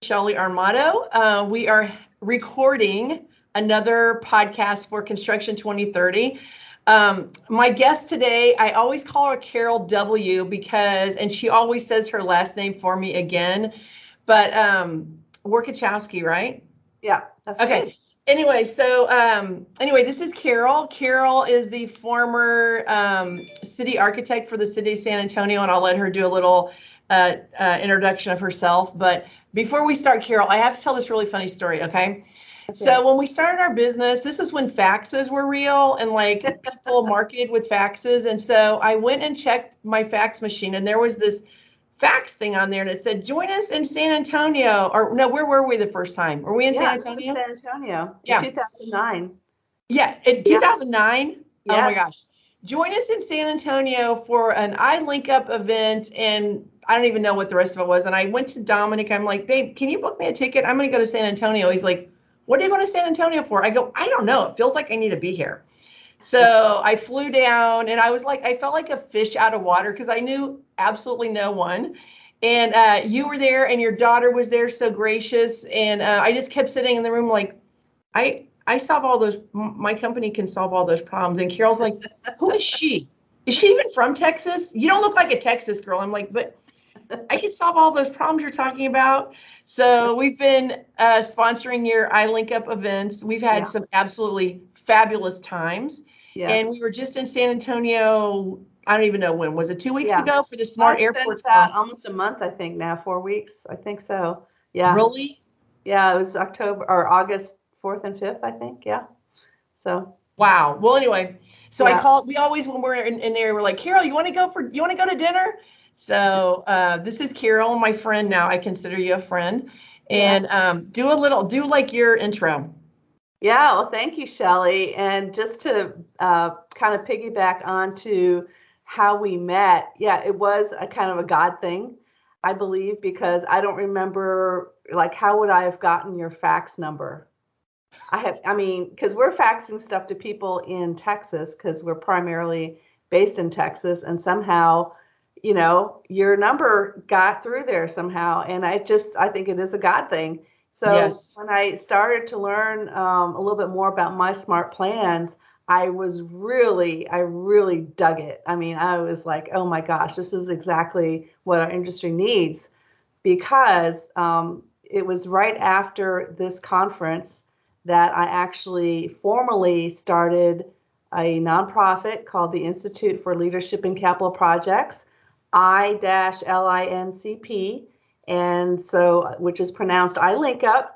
Shelly Armato. We are recording another podcast for Construction 2030. My guest today, I always call her Carol W because, and she always says her last name for me again, but Warkoczewski, right? Yeah, that's okay. Good. Anyway, so this is Carol. Carol is the former city architect for the city of San Antonio, and I'll let her do a little introduction of herself. But before we start, Carol, I have to tell this really funny story, okay? So when we started our business, this is when faxes were real and like people marketed with faxes. And so I went and checked my fax machine, and there was this fax thing on there, and it said, join us in San Antonio. Or no, where were we the first time? Were we in San Antonio? San Antonio. Yeah. 2009. Yeah, in 2009. Yes. Oh my gosh. Join us in San Antonio for an I-LinCP event, and I don't even know what the rest of it was. And I went to Dominic. I'm like, babe, can you book me a ticket? I'm going to go to San Antonio. He's like, what are you going to San Antonio for? I go, I don't know. It feels like I need to be here. So I flew down, and I was like, I felt like a fish out of water because I knew absolutely no one. And you were there, and your daughter was there, so gracious. And I just kept sitting in the room like, I solve all those, my company can solve all those problems. And Carol's like, who is she? Is she even from Texas? You don't look like a Texas girl. I'm like, but I can solve all those problems you're talking about. So we've been sponsoring your I-LinCP events. We've had some absolutely fabulous times. Yes. And we were just in San Antonio, I don't even know when. Was it 2 weeks ago for the Smart Airports? Almost a month, I think now, 4 weeks. I think so. Yeah. Really? Yeah, it was October or August 4th and 5th, I think. Yeah. So. Wow. Well, anyway, so I called, we always, when we're in there, we're like, Carol, you want to go to dinner? So this is Carol, my friend now. I consider you a friend. And do like your intro. Yeah, well, thank you, Shelly. And just to kind of piggyback onto how we met, it was a kind of a God thing, I believe, because I don't remember, like, how would I have gotten your fax number? Because we're faxing stuff to people in Texas because we're primarily based in Texas, and somehow, your number got through there somehow. And I think it is a God thing. So when I started to learn a little bit more about my smart plans, I really dug it. I was like, oh my gosh, this is exactly what our industry needs, because it was right after this conference that I actually formally started a nonprofit called the Institute for Leadership in Capital Projects, I-LinCP, and so, which is pronounced I-LinCP.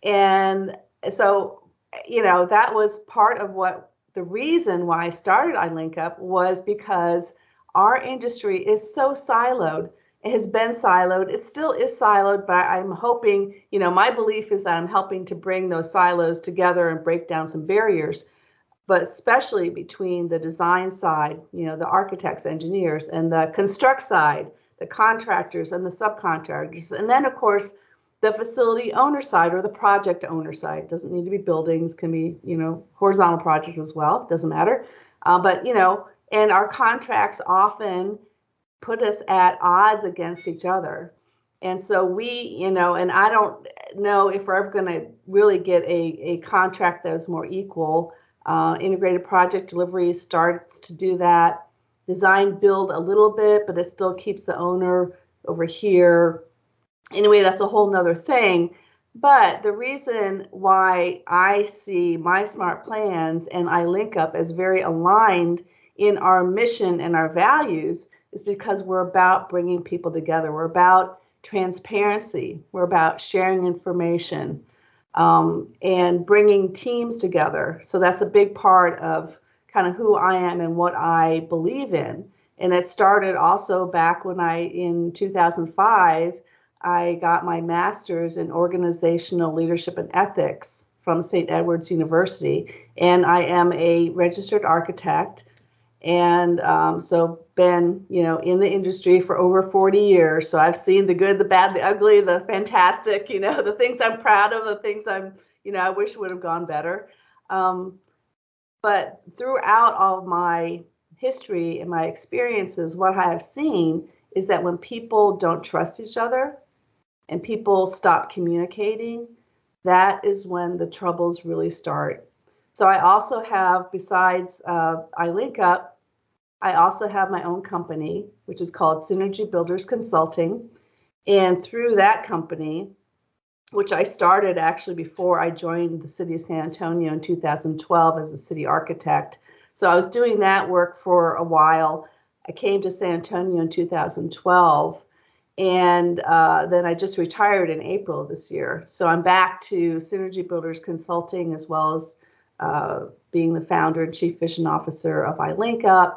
And so, that was part of what the reason why I started I-LinCP was because our industry is so siloed. It has been siloed. It still is siloed, but I'm hoping, my belief is that I'm helping to bring those silos together and break down some barriers, but especially between the design side, the architects, engineers, and the construct side, the contractors and the subcontractors. And then, of course, the facility owner side or the project owner side. It doesn't need to be buildings, can be, horizontal projects as well. Doesn't matter. And our contracts often put us at odds against each other. And so we, and I don't know if we're ever going to really get a contract that is more equal. Integrated project delivery starts to do that. Design build a little bit, but it still keeps the owner over here. Anyway, that's a whole nother thing. But the reason why I see my smart plans and I-LinCP as very aligned in our mission and our values is because we're about bringing people together. We're about transparency. We're about sharing information and bringing teams together. So that's a big part of kind of who I am and what I believe in. And it started also back when in 2005, I got my master's in organizational leadership and ethics from St. Edward's University. And I am a registered architect. And so been, in the industry for over 40 years. So I've seen the good, the bad, the ugly, the fantastic, the things I'm proud of, the things I wish would have gone better. But throughout all of my history and my experiences, what I have seen is that when people don't trust each other, and people stop communicating, that is when the troubles really start. So I also have, besides I-LinCP, I also have my own company, which is called Synergy Builders Consulting. And through that company, which I started actually before I joined the city of San Antonio in 2012 as a city architect. So I was doing that work for a while. I came to San Antonio in 2012, and then I just retired in April of this year. So I'm back to Synergy Builders Consulting, as well as being the founder and chief vision officer of I-LinCP.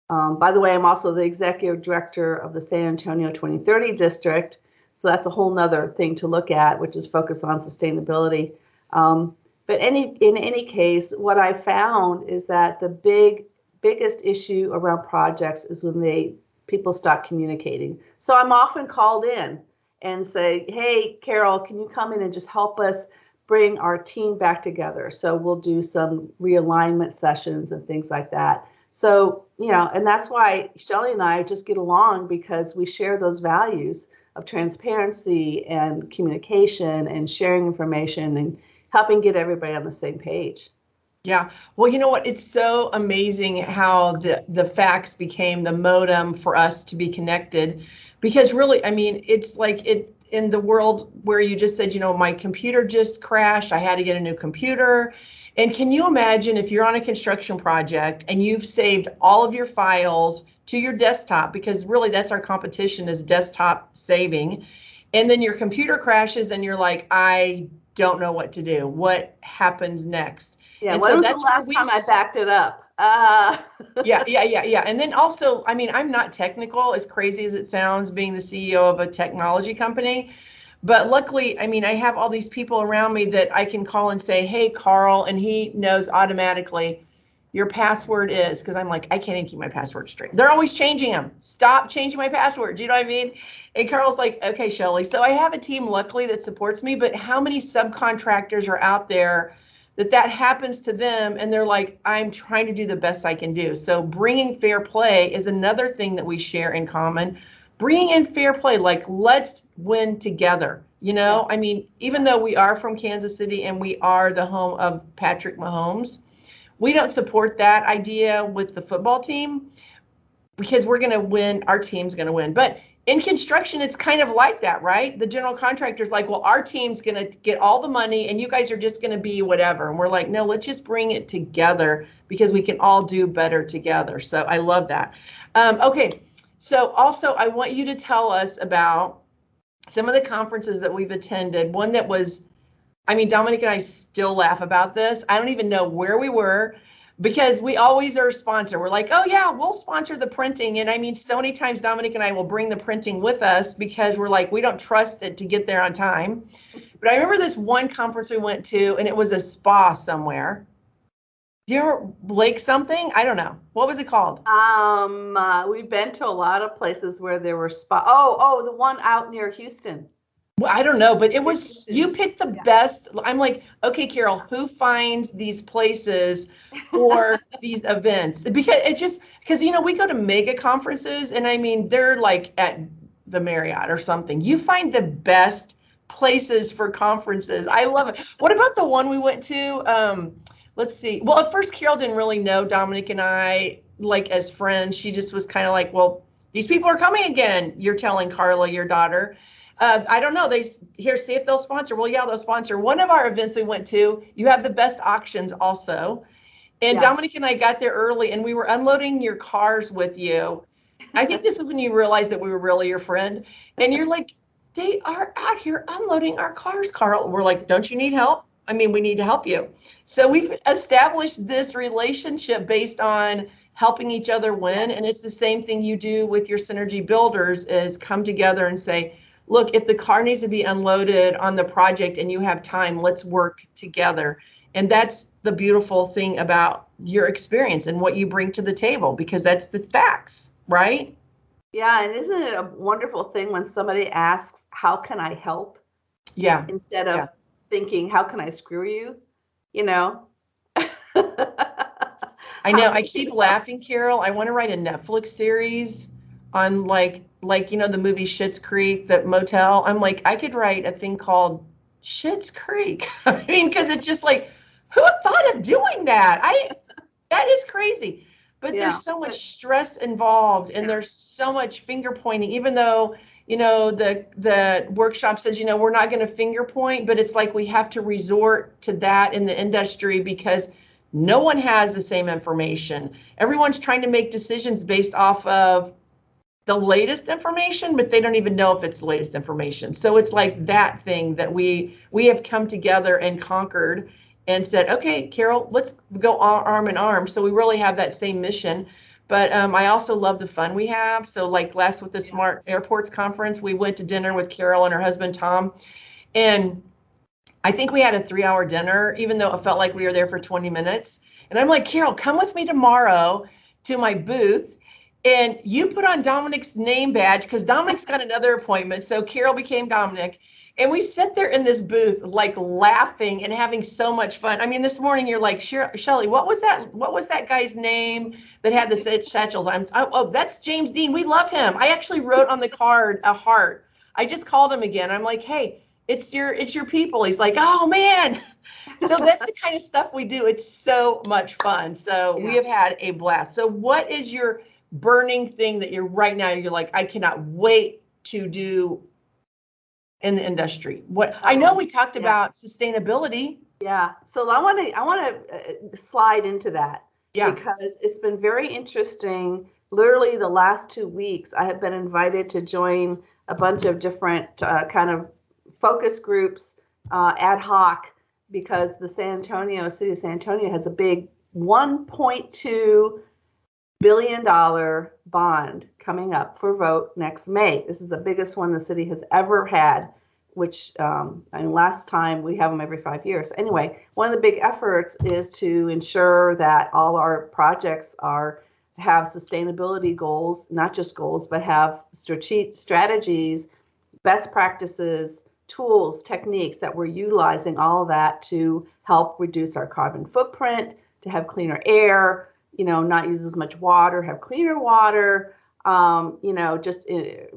By the way, I'm also the executive director of the San Antonio 2030 district. So that's a whole nother thing to look at, which is focused on sustainability. But in any case, what I found is that the biggest issue around projects is when people stop communicating. So I'm often called in and say, hey, Carol, can you come in and just help us bring our team back together? So we'll do some realignment sessions and things like that. So, and that's why Shelley and I just get along, because we share those values of transparency and communication and sharing information and helping get everybody on the same page. Yeah. Well, you know what? It's so amazing how the fax became the modem for us to be connected, because really, I mean, it's like in the world where you just said, my computer just crashed. I had to get a new computer. And can you imagine if you're on a construction project and you've saved all of your files to your desktop, because really that's our competition, is desktop saving. And then your computer crashes and you're like, I don't know what to do. What happens next? Yeah, and when so was that's the last time I backed it up? Yeah. And then also, I mean, I'm not technical, as crazy as it sounds, being the CEO of a technology company. But luckily, I mean, I have all these people around me that I can call and say, hey, Carl, and he knows automatically your password is, because I'm like, I can't even keep my password straight. They're always changing them. Stop changing my password. Do you know what I mean? And Carl's like, okay, Shelley. So I have a team, luckily, that supports me. But how many subcontractors are out there that happens to them, and they're like, I'm trying to do the best I can do. So bringing fair play is another thing that we share in common. Bringing in fair play, like, let's win together. I mean, even though we are from Kansas City and we are the home of Patrick Mahomes, we don't support that idea with the football team, because we're going to win. Our team's going to win. But in construction, it's kind of like that, right? The general contractor's like, well, our team's going to get all the money and you guys are just going to be whatever. And we're like, no, let's just bring it together, because we can all do better together. So I love that. Okay. So also, I want you to tell us about some of the conferences that we've attended. One that was, I mean, Dominic and I still laugh about this. I don't even know where we were, because we always are a sponsor. We're like, oh yeah, we'll sponsor the printing. And I mean, so many times Dominic and I will bring the printing with us, because we're like, we don't trust it to get there on time. But I remember this one conference we went to, and it was a spa somewhere. Do you remember Lake something? I don't know. What was it called? We've been to a lot of places where there were spa. Oh, the one out near Houston. Well, I don't know, but it was, you picked the best. I'm like, okay, Carol, who finds these places for these events? Because we go to mega conferences, and I mean, they're like at the Marriott or something. You find the best places for conferences. I love it. What about the one we went to? Let's see. Well, at first, Carol didn't really know Dominic and I, like, as friends. She just was kind of like, well, these people are coming again. You're telling Carla, your daughter. I don't know. See if they'll sponsor. Well, yeah, they'll sponsor. One of our events we went to, you have the best auctions also. And yeah. Dominic and I got there early, and we were unloading your cars with you. I think this is when you realized that we were really your friend. And you're like, they are out here unloading our cars, Carl. We're like, don't you need help? I mean, we need to help you. So we've established this relationship based on helping each other win. And it's the same thing you do with your Synergy Builders, is come together and say, look, if the car needs to be unloaded on the project and you have time, let's work together. And that's the beautiful thing about your experience and what you bring to the table, because that's the facts, right? Yeah. And isn't it a wonderful thing when somebody asks, how can I help? Yeah. Instead of thinking, how can I screw you? I know. I keep laughing, Carol. I want to write a Netflix series on, like, like, the movie Schitt's Creek, that motel. I'm like, I could write a thing called Schitt's Creek. I mean, because it's just like, who thought of doing that? That is crazy. But Yeah. there's so much stress involved, and there's so much finger pointing, even though, the workshop says, we're not going to finger point, but it's like we have to resort to that in the industry because no one has the same information. Everyone's trying to make decisions based off of the latest information, but they don't even know if it's the latest information. So it's like that thing that we have come together and conquered and said, okay, Carol, let's go arm in arm. So we really have that same mission. But I also love the fun we have. So like last with the Smart Airports Conference, we went to dinner with Carol and her husband, Tom. And I think we had a 3-hour dinner, even though it felt like we were there for 20 minutes. And I'm like, Carol, come with me tomorrow to my booth. And you put on Dominic's name badge because Dominic's got another appointment. So Carol became Dominic. And we sit there in this booth, like laughing and having so much fun. I mean, this morning you're like, Shelley, what was that guy's name that had the satchels? Oh, that's James Dean. We love him. I actually wrote on the card a heart. I just called him again. I'm like, hey, it's your people. He's like, oh man. So that's the kind of stuff we do. It's so much fun. So we have had a blast. So what is your burning thing that you're like, I cannot wait to do in the industry? What I know we talked about sustainability. Yeah. So I want to slide into that because it's been very interesting. Literally the last 2 weeks, I have been invited to join a bunch of different kind of focus groups ad hoc because the city of San Antonio has a big $1.2 billion bond coming up for vote next May. This is the biggest one the city has ever had, which and last time we have them every 5 years. Anyway, one of the big efforts is to ensure that all our projects have sustainability goals, not just goals, but have strategies, best practices, tools, techniques that we're utilizing, all of that to help reduce our carbon footprint, to have cleaner air, not use as much water, have cleaner water, just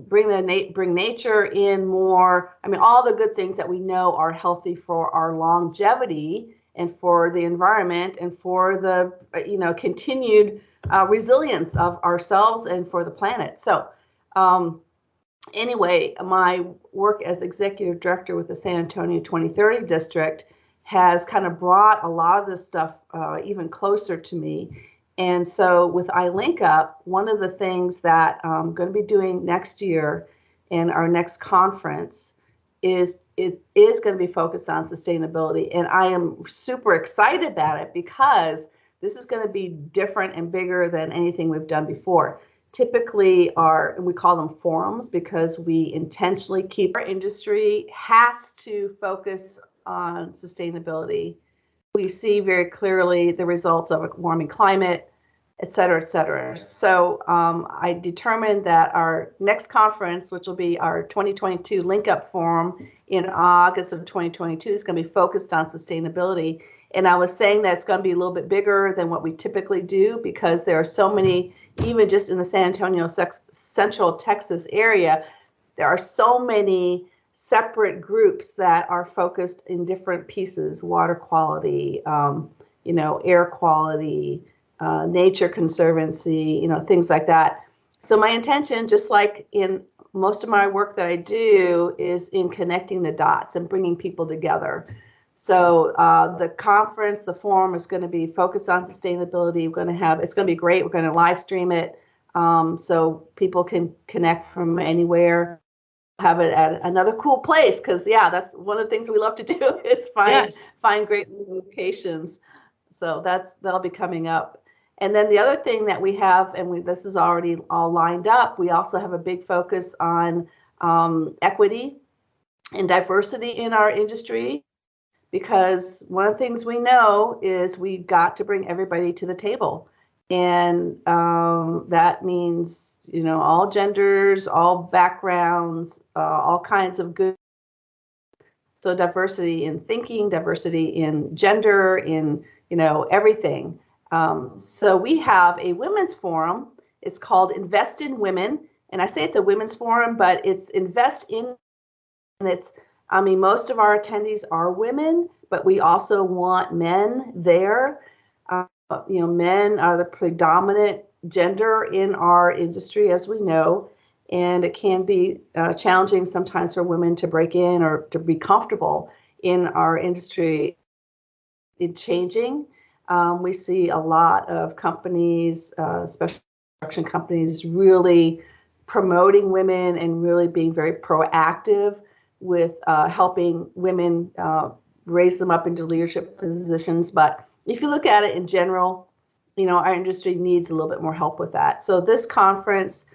bring nature in more. I mean, all the good things that we know are healthy for our longevity and for the environment and for the, continued resilience of ourselves and for the planet. So anyway, my work as executive director with the San Antonio 2030 district has kind of brought a lot of this stuff even closer to me. And so with I-LinCP, one of the things that I'm going to be doing next year in our next conference is going to be focused on sustainability. And I am super excited about it because this is going to be different and bigger than anything we've done before. Typically we call them forums because we intentionally keep our industry has to focus on sustainability. We see very clearly the results of a warming climate, et cetera, et cetera. So I determined that our next conference, which will be our 2022 LinCP Forum in August of 2022, is going to be focused on sustainability. And I was saying that it's going to be a little bit bigger than what we typically do because there are so many, even just in the San Antonio Central Texas area, there are so many separate groups that are focused in different pieces: water quality, air quality, nature conservancy, things like that. So my intention, just like in most of my work that I do, is in connecting the dots and bringing people together. So the conference, the forum is going to be focused on sustainability. It's going to be great. We're going to live stream it so people can connect from anywhere. Have it at another cool place because that's one of the things we love to do is find great locations. So that'll be coming up. And then the other thing that we have, and this is already all lined up, we also have a big focus on equity and diversity in our industry, because one of the things we know is we've got to bring everybody to the table. And that means, all genders, all backgrounds, all kinds of good. So diversity in thinking, diversity in gender, in, everything. So we have a women's forum. It's called Invest in Women. and I say it's a women's forum, but it's invest in, and it's, I mean, most of our attendees are women, but we also want men there. Men are the predominant gender in our industry, as we know, and it can be challenging sometimes for women to break in or to be comfortable in our industry. In changing, we see a lot of companies, especially construction companies, really promoting women and really being very proactive with helping women raise them up into leadership positions. But if you look at it in general, our industry needs a little bit more help with that. So this conference,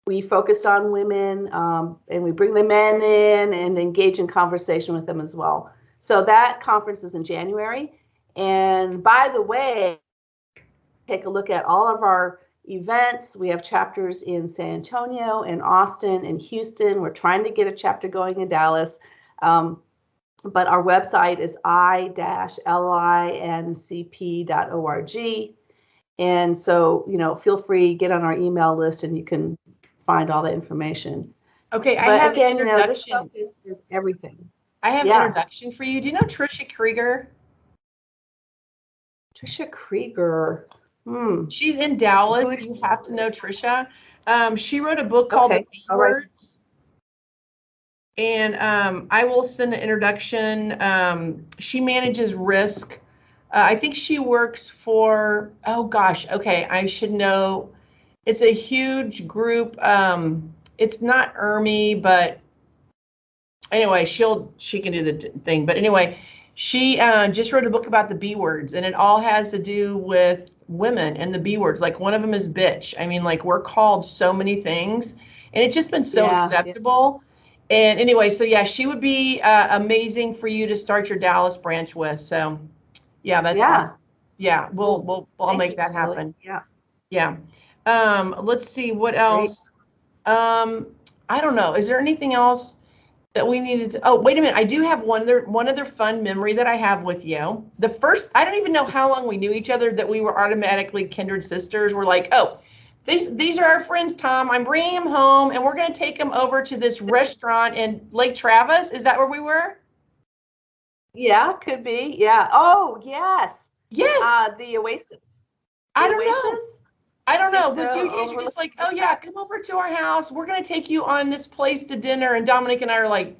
we focused on women, and we bring the men in and engage in conversation with them as well. So that conference is in January. And by the way, take a look at all of our events. We have chapters in San Antonio, in Austin, in Houston. We're trying to get a chapter going in Dallas. But our website is I-LinCP.org. And so, feel free, get on our email list and you can find all the information. Okay, I have again, an introduction. This focus is everything. I have an introduction for you. Do you know Trisha Krieger? Trisha Krieger. She's in Dallas. You have to know Trisha. She wrote a book called The B Words. And I will send an introduction. She manages risk. I think she works for, I should know. It's a huge group. It's not ERMI, but anyway, she can do the thing. But anyway, she just wrote a book about the B words, and it all has to do with women and the B words. Like one of them is bitch. I mean, like we're called so many things, and it's just been so acceptable. Yeah. And anyway, so yeah, she would be amazing for you to start your Dallas branch with. So yeah, that's awesome. Yeah, I'll make that happen. Yeah. Let's see what else. I don't know. Is there anything else that we needed to? Oh, wait a minute. I do have one other fun memory that I have with you. I don't even know how long we knew each other that we were automatically kindred sisters. We're like, oh, these are our friends, Tom. I'm bringing them home, and we're going to take them over to this restaurant in Lake Travis. Is that where we were? Yeah, could be. Yeah. Oh, yes. Yes. The Oasis. I don't know, but you're just like, oh yeah, come over to our house. We're going to take you on this place to dinner. And Dominic and I are like,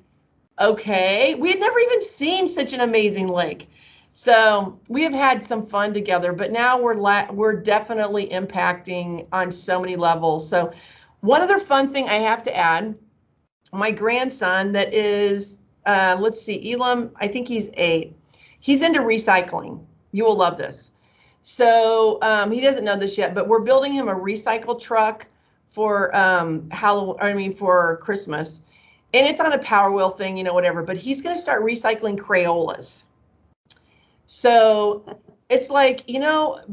okay. We had never even seen such an amazing lake. So we have had some fun together, but now we're definitely impacting on so many levels. So one other fun thing I have to add, my grandson that is, let's see, Elam, I think he's 8. He's into recycling. You will love this. So he doesn't know this yet, but we're building him a recycle truck for for Christmas, and it's on a Power Wheel thing, whatever. But he's going to start recycling Crayolas. So it's like,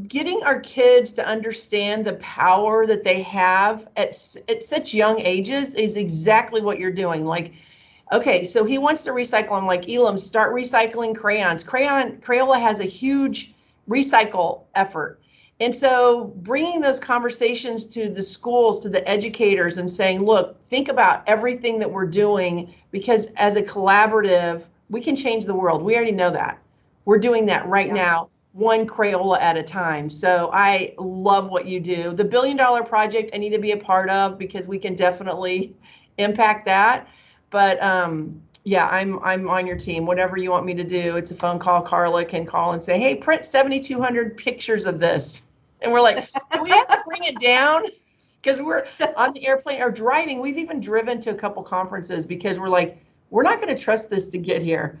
getting our kids to understand the power that they have at such young ages is exactly what you're doing. Like, okay, so he wants to recycle. I'm like, Elam, start recycling crayons. Crayola has a huge recycle effort. And so bringing those conversations to the schools, to the educators, and saying, look, think about everything that we're doing, because as a collaborative, we can change the world. We already know that. We're doing that right now, one Crayola at a time. So I love what you do. The $1 billion project I need to be a part of, because we can definitely impact that. But yeah, I'm on your team. Whatever you want me to do, it's a phone call. Carla can call and say, hey, print 7,200 pictures of this. And we're like, do we have to bring it down? Because we're on the airplane or driving. We've even driven to a couple conferences because we're like, we're not going to trust this to get here.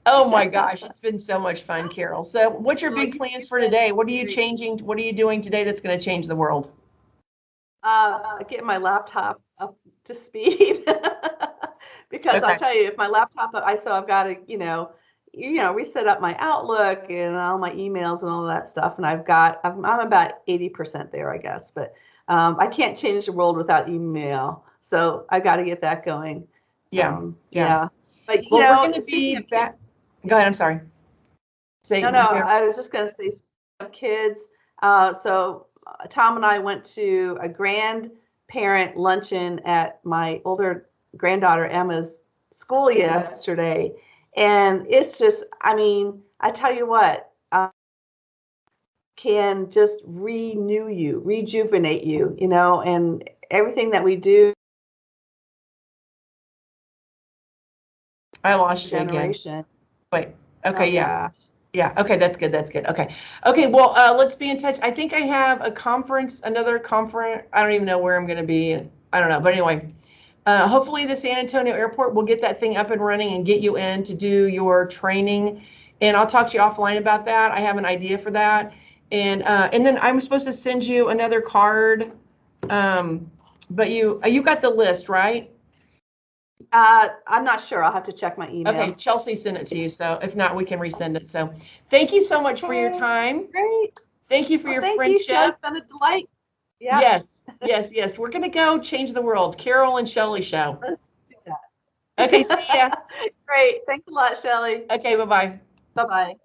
Oh my gosh, it's been so much fun, Carol. So what's your big plans for today? What are you changing? What are you doing today that's going to change the world? Get my laptop up to speed. Because I'll tell you, if my laptop, I've got to, reset up my Outlook and all my emails and all that stuff. And I'm about 80% there, I guess. But I can't change the world without email. So I've got to get that going. Yeah. But, we're going to be back. Go ahead. I'm sorry. No, I was just going to say, kids. So Tom and I went to a grandparent luncheon at my older granddaughter Emma's school yesterday. And it's just, I mean, I tell you what, can just renew you, rejuvenate you, you know, and everything that we do. I lost you again. Generation. Wait. Okay. Oh, Yeah. gosh. Yeah. Okay. That's good. That's good. Okay. Okay. Well, let's be in touch. I think I have a conference, another conference. I don't even know where I'm going to be. I don't know. But anyway, hopefully the San Antonio airport will get that thing up and running and get you in to do your training. And I'll talk to you offline about that. I have an idea for that. And then I'm supposed to send you another card. But you got the list, right? I'm not sure. I'll have to check my email. Okay, Chelsea sent it to you. So if not, we can resend it. So thank you so much for your time. Great. Thank you for your thank friendship. You, Shelley. It's been a delight. Yeah. Yes, yes, yes. We're gonna go change the world. Carol and Shelley show. Let's do that. Okay, see ya. Great. Thanks a lot, Shelley. Okay, bye-bye. Bye-bye.